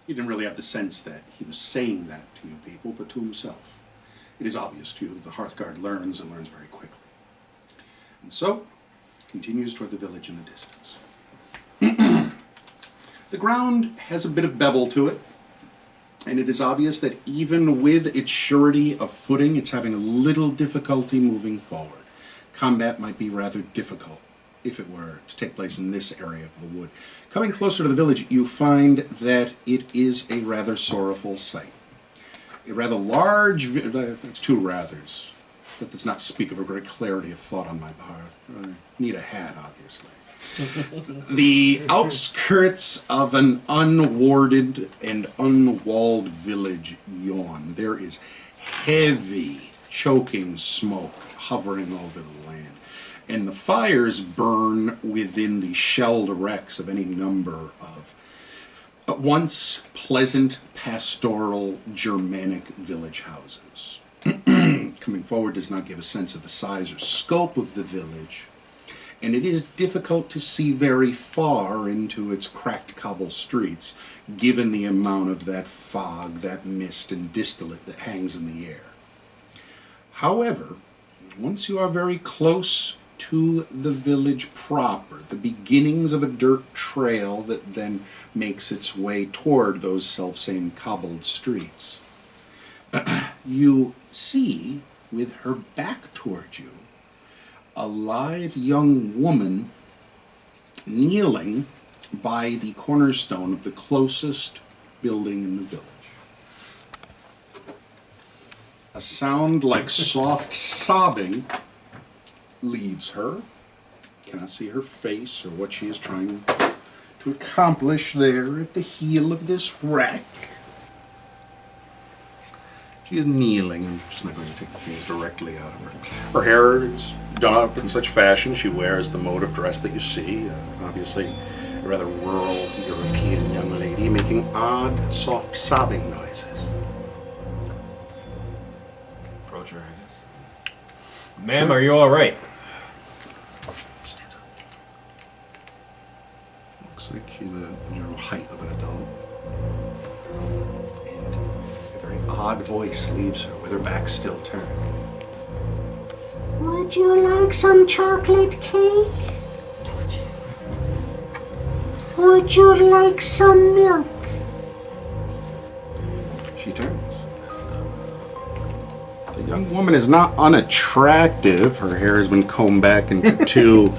He didn't really have the sense that he was saying that to you people, but to himself. It is obvious to you that the Hearthguard learns and learns very quickly. And so, continues toward the village in the distance. The ground has a bit of bevel to it, and it is obvious that even with its surety of footing, it's having a little difficulty moving forward. Combat might be rather difficult if it were to take place in this area of the wood. Coming closer to the village, you find that it is a rather sorrowful sight. A rather large, that's two rathers. That does not speak of a great clarity of thought on my part. I need a hat, obviously. The outskirts of an unwarded and unwalled village yawn. There is heavy, choking smoke hovering over the land. And the fires burn within the shelled wrecks of any number of once pleasant, pastoral, Germanic village houses. Coming forward does not give a sense of the size or scope of the village, and it is difficult to see very far into its cracked cobble streets, given the amount of that fog, that mist and distillate that hangs in the air. However, once you are very close to the village proper, the beginnings of a dirt trail that then makes its way toward those self-same cobbled streets, you see, with her back toward you, a lithe young woman kneeling by the cornerstone of the closest building in the village. A sound like soft sobbing leaves her. Cannot see her face or what she is trying to accomplish there at the heel of this wreck. She is kneeling. I'm just not going to take the things directly out of her. Her hair is done up in such fashion she wears the mode of dress that you see. Obviously, a rather rural European young lady making odd, soft sobbing noises. Approach her, I guess. Ma'am, are you all right? Stands up. Looks like she's the general height of an adult. Odd voice leaves her with her back still turned. Would you like some chocolate cake? Would you like some milk? She turns. The young woman is not unattractive. Her hair has been combed back into two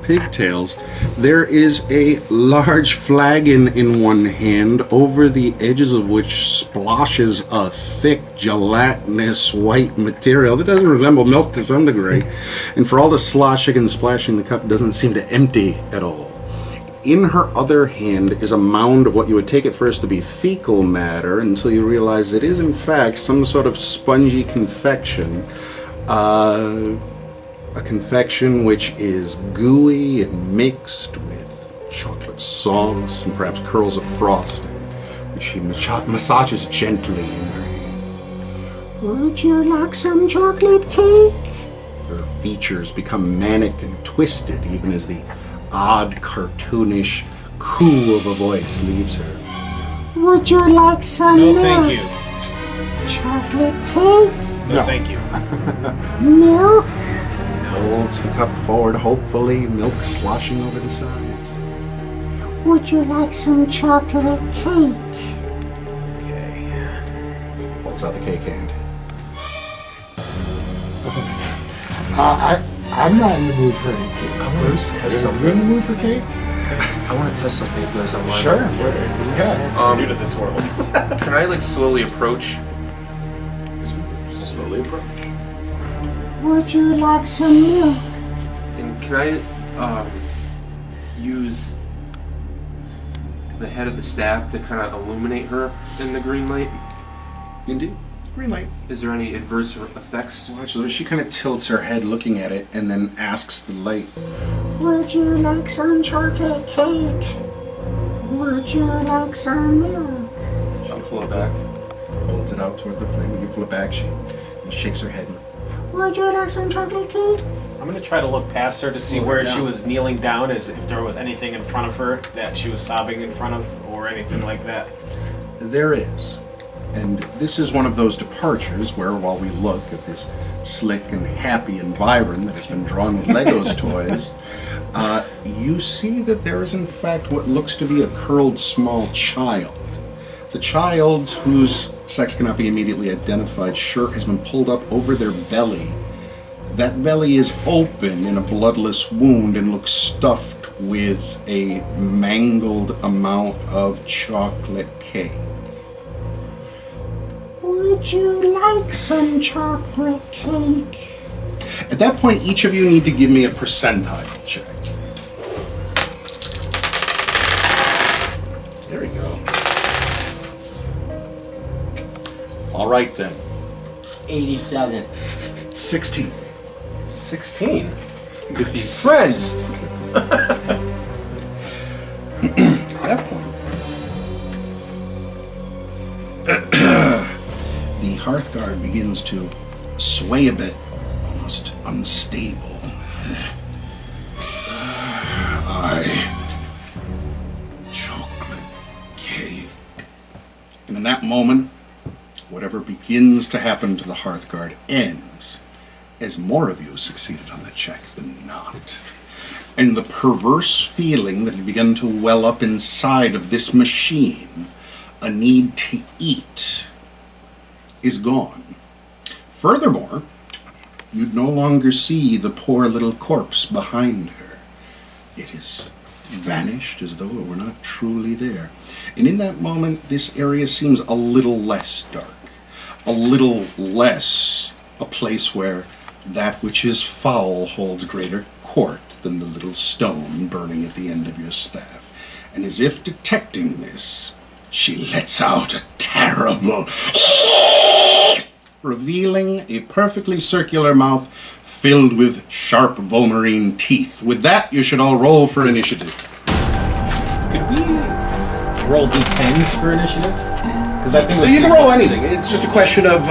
pigtails. There is a large flagon in one hand, over the edges of which splashes a thick, gelatinous white material that doesn't resemble milk to some degree. And for all the sloshing and splashing, the cup doesn't seem to empty at all. In her other hand is a mound of what you would take at first to be fecal matter, until you realize it is in fact some sort of spongy confection. A confection which is gooey and mixed with chocolate sauce and perhaps curls of frosting, which she massages gently in her hand. Would you like some chocolate cake? Her features become manic and twisted even as the odd, cartoonish coo of a voice leaves her. Would you like some No, milk? thank you. Chocolate cake? No, thank you. Milk? Holds the cup forward hopefully, milk sloshing over the sides. Would you like some chocolate cake? Okay. Holds out the cake hand. I'm not in the mood for any cake. I want to test something. You're in the mood for cake? I want to test something if there's online. Sure. Yeah. New to this world. Can I slowly approach? Slowly approach. Would you like some milk? And can I use the head of the staff to kind of illuminate her in the green light? Indeed. Green light. Is there any adverse effects? Well, actually, she kind of tilts her head looking at it and then asks the light. Would you like some chocolate cake? Would you like some milk? I'll pull it back. Holds it out toward the flame. When you pull it back, she shakes her head. Would you like some chocolate cake? I'm gonna try to look past her to see Slow her where down. she was kneeling down, as if there was anything in front of her that she was sobbing in front of, or anything like that. There is. And this is one of those departures where, while we look at this slick and happy environ that has been drawn with Legos toys, you see that there is in fact what looks to be a curled small child. The child, whose sex cannot be immediately identified, shirt has been pulled up over their belly. That belly is open in a bloodless wound and looks stuffed with a mangled amount of chocolate cake. Would you like some chocolate cake? At that point, each of you need to give me a percentile check. There we go. All right then. 87. 16. 16. 50. Friends. At that point, the Hearthguard begins to sway a bit, almost unstable. Chocolate cake. And in that moment, whatever begins to happen to the Hearthguard ends, as more of you succeeded on that check than not. And the perverse feeling that had begun to well up inside of this machine, a need to eat, is gone. Furthermore, you'd no longer see the poor little corpse behind her. It has vanished as though it were not truly there. And in that moment, this area seems a little less dark, a little less a place where that which is foul holds greater court than the little stone burning at the end of your staff. And as if detecting this, she lets out a terrible revealing a perfectly circular mouth filled with sharp Volmarine teeth. With that, you should all roll for initiative. Could we roll d10s for initiative? Because I think You can roll anything. It's just a question of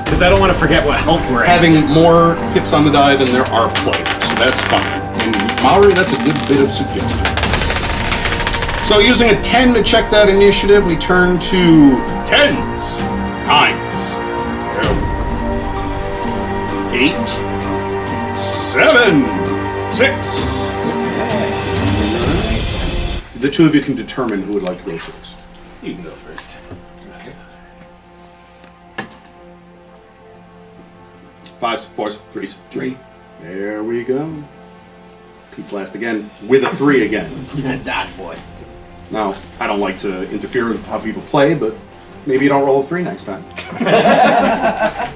Because I don't want to forget what health we're at. having more hips on the die than there are players, so that's fine. And Maori, that's a good bit of suggestion. So using a 10 to check that initiative, we turn to 10s, 9s, 8, 7, 6. The two of you can determine who would like to go first. You can go first. Fives, fours, threes, 3. There we go. Pete's last again, with a 3 again. Dodge boy. Now, I don't like to interfere with how people play, but maybe you don't roll a 3 next time.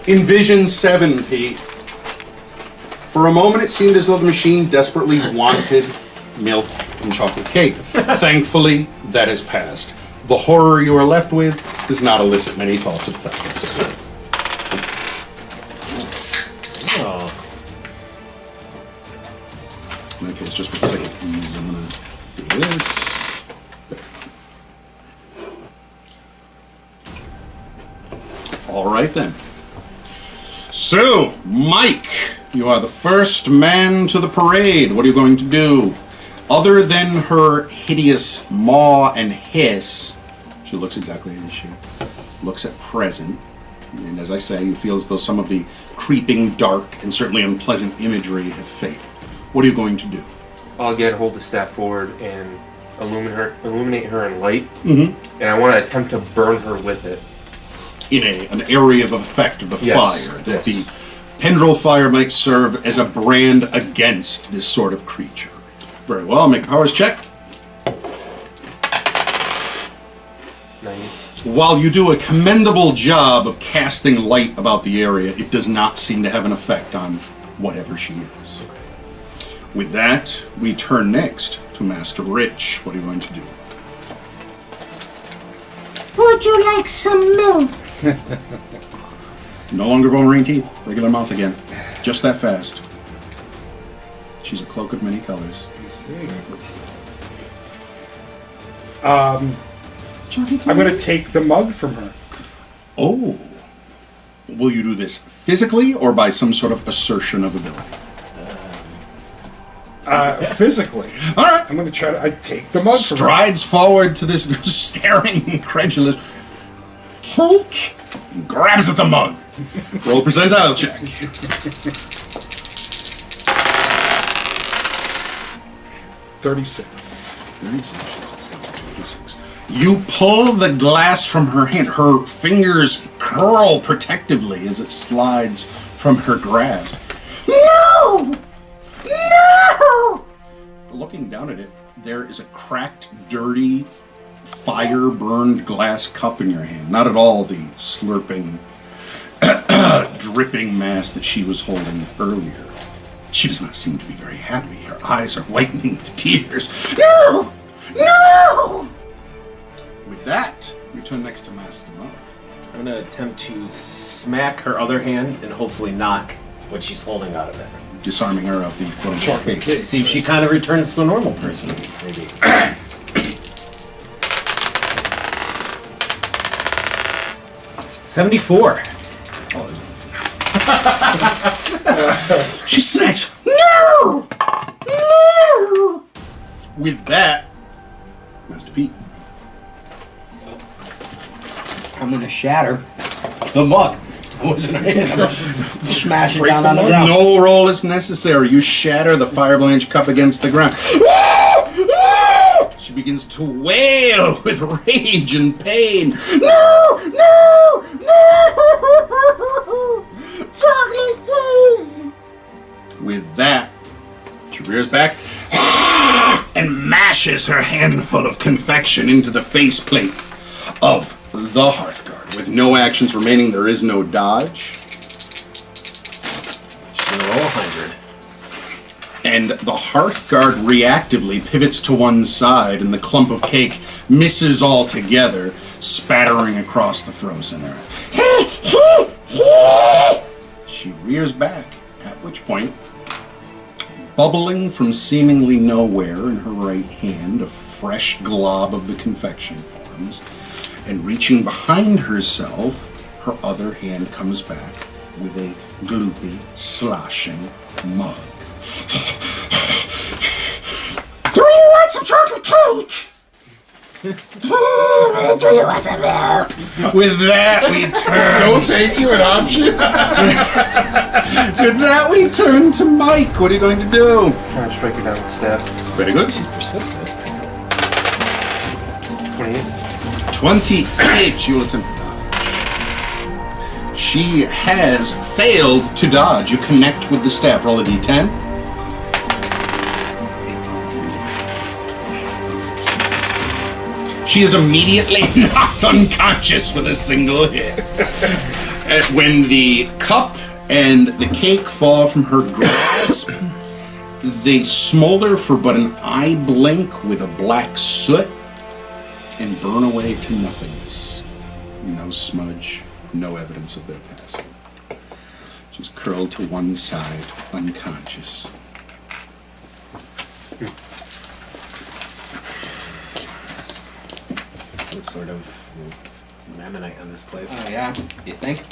Envision 7, Pete. For a moment, it seemed as though the machine desperately wanted milk and chocolate cake. Thankfully, that has passed. The horror you are left with does not elicit many thoughts of thankfulness. Oh. In that case, just for the sake of ease, I'm going to do this. All right, then. So, Mike, you are the first man to the parade. What are you going to do? Other than her hideous maw and hiss, she looks exactly as she looks at present. And as I say, you feel as though some of the creeping, dark, and certainly unpleasant imagery have faded. What are you going to do? I'll again hold the staff forward and illuminate her in light. Mm-hmm. And I want to attempt to burn her with it. In an area of effect of the Yes, fire, that yes. the Pendral fire might serve as a brand against this sort of creature. Very well, make a powers check. 90. While you do a commendable job of casting light about the area, it does not seem to have an effect on whatever she is. With that, we turn next to Master Rich. What are you going to do? Would you like some milk? No longer Volmarine teeth, regular mouth again. Just that fast. She's a cloak of many colors. I'm going to take the mug from her. Oh. Will you do this physically or by some sort of assertion of ability? Physically. All right. I'm going to try to take the mug from her. Strides forward to this staring, incredulous Hulk. And grabs at the mug. Roll a percentile check. 36. 36. You pull the glass from her hand. Her fingers curl protectively as it slides from her grasp. No! No! Looking down at it, there is a cracked, dirty, fire-burned glass cup in your hand. Not at all the slurping, dripping mass that she was holding earlier. She does not seem to be very happy. Her eyes are whitening with tears. No! No! With that, we turn next to Master Mo. I'm going to attempt to smack her other hand and hopefully knock what she's holding out of it. Disarming her of the quote-unquote cake. See if she kind of returns to a normal person, maybe. $74. She snacks. No! No! With that, Master Pete. I'm gonna shatter the mug. I wasn't smash it Break down the on the mug. ground. No roll is necessary. You shatter the fire blanched cup against the ground. She begins to wail with rage and pain. No! No! No! Chocolate cake! With that, she rears back and mashes her handful of confection into the faceplate of the Hearthguard. With no actions remaining, there is no dodge. She's going to roll 100. And the Hearthguard reactively pivots to one side, and the clump of cake misses altogether, spattering across the frozen earth. She rears back, at which point, bubbling from seemingly nowhere in her right hand, a fresh glob of the confection forms, and reaching behind herself, her other hand comes back with a gloopy, sloshing mug. Do you want some chocolate cake? Do you want some milk? With that, we turn. No, thank you, an option. With that, we turn to Mike. What are you going to do? Trying to strike her down with the staff. Very good. Persistent. 28. 28. She will attempt to dodge. She has failed to dodge. You connect with the staff. Roll a d10. She is immediately knocked unconscious with a single hit. When the cup and the cake fall from her grasp, they smolder for but an eye blink with a black soot and burn away to nothingness. No smudge, no evidence of their passing. She's curled to one side, unconscious. Some sort of Ammonite on this place. Oh yeah, you think?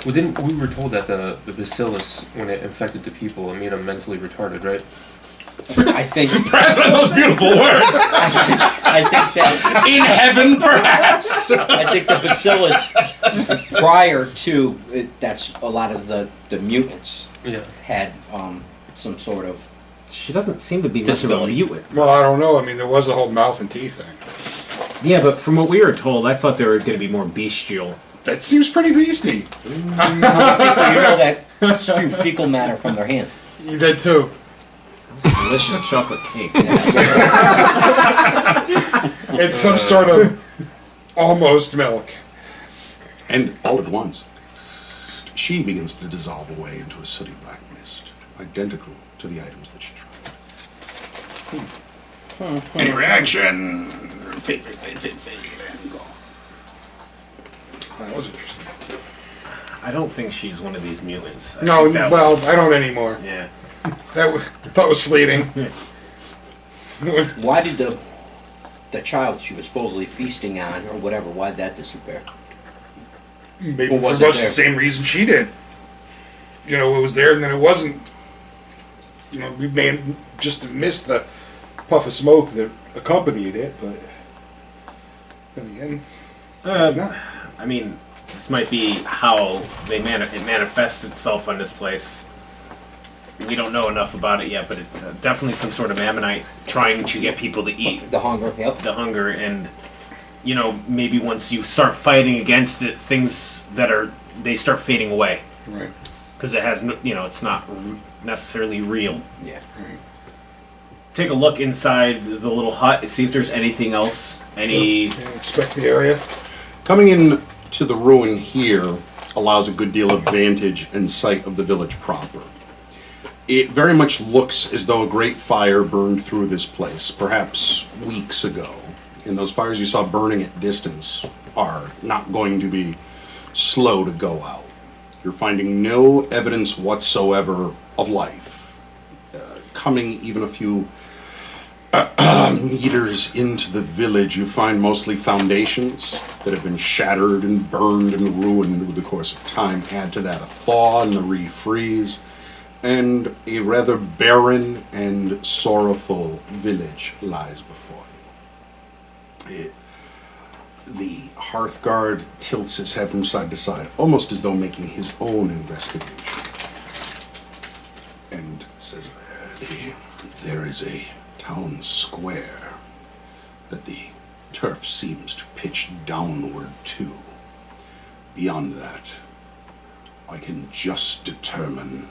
We were told that the bacillus, when it infected the people, it made them mentally retarded, right? I think. Perhaps on those beautiful words! I think that. In heaven, perhaps! I think the bacillus prior to that's a lot of the mutants Yeah. had some sort of. She doesn't seem to be much of a Disability. mutant. Well, I don't know. I mean, there was the whole mouth and teeth thing. Yeah, but from what we were told, I thought they were going to be more bestial. That seems pretty beastie. You know that spew fecal matter from their hands. You did too. Delicious chocolate cake. It's some sort of almost milk. And all at once, she begins to dissolve away into a sooty black mist, identical to the items that she tried. Any reaction? Fade, and go. That was interesting. I don't think she's one of these mutants. I No, think that well, was- I don't anymore. Yeah. That was fleeting. Why did the child she was supposedly feasting on or whatever? Why did that disappear? Maybe Or for was much it the there? same reason she did. You know, it was there and then it wasn't. we may have just missed the puff of smoke that accompanied it, but then again, I mean, this might be how it manifests itself on this place. We don't know enough about it yet, but it, definitely some sort of ammonite trying to get people to eat The hunger, yep. the hunger, and maybe once you start fighting against it, things they start fading away right. because it has it's not necessarily real. Yeah. Right. Take a look inside the little hut, see if there's anything else. Any Yeah, inspect the area. Coming in to the ruin here allows a good deal of vantage and sight of the village proper. It very much looks as though a great fire burned through this place, perhaps weeks ago. And those fires you saw burning at distance are not going to be slow to go out. You're finding no evidence whatsoever of life. Coming even a few meters into the village, you find mostly foundations that have been shattered and burned and ruined over the course of time. Add to that a thaw and the refreeze, and a rather barren and sorrowful village lies before you. The Hearthguard tilts his head from side to side, almost as though making his own investigation, and says, there is a town square that the turf seems to pitch downward to. Beyond that, I can just determine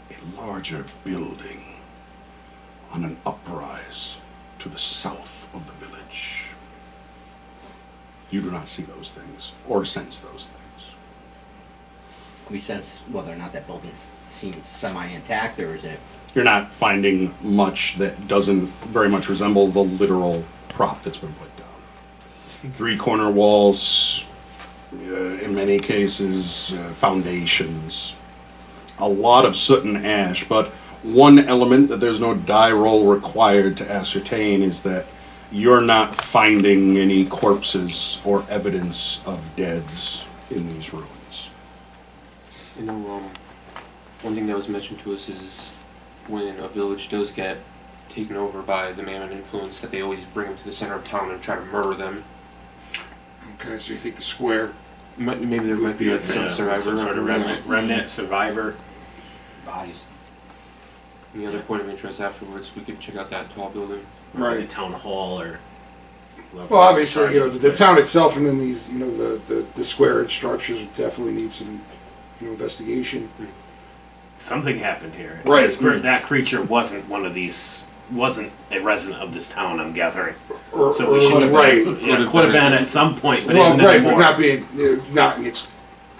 a larger building on an uprise to the south of the village. You do not see those things, or sense those things. We sense whether or not that building seems semi-intact, or is it... You're not finding much that doesn't very much resemble the literal prop that's been put down. 3 corner walls, in many cases, foundations. A lot of soot and ash, but one element that there's no die roll required to ascertain is that you're not finding any corpses or evidence of deaths in these ruins. One thing that was mentioned to us is when a village does get taken over by the Mammon influence, that they always bring them to the center of town and try to murder them. Okay, so you think the square? Maybe there might be some survivor, some sort of remnant survivor. bodies? Any other point of interest afterwards? We could check out that tall building. Or the town hall, or Well, obviously, the town itself, and then these, the square structures definitely need some, investigation. something happened here. Right. That creature wasn't wasn't a resident of this town, I'm gathering. Or, So we should right. Yeah, could have been at some point, but Well, isn't right, anymore. but not in its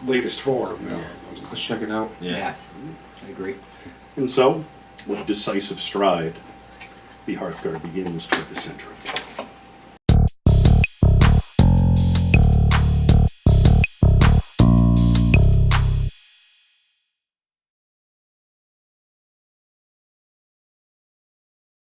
latest form. No. Let's check it out. Yeah. I agree. And so, with decisive stride, the Hearthguard begins toward the center of town.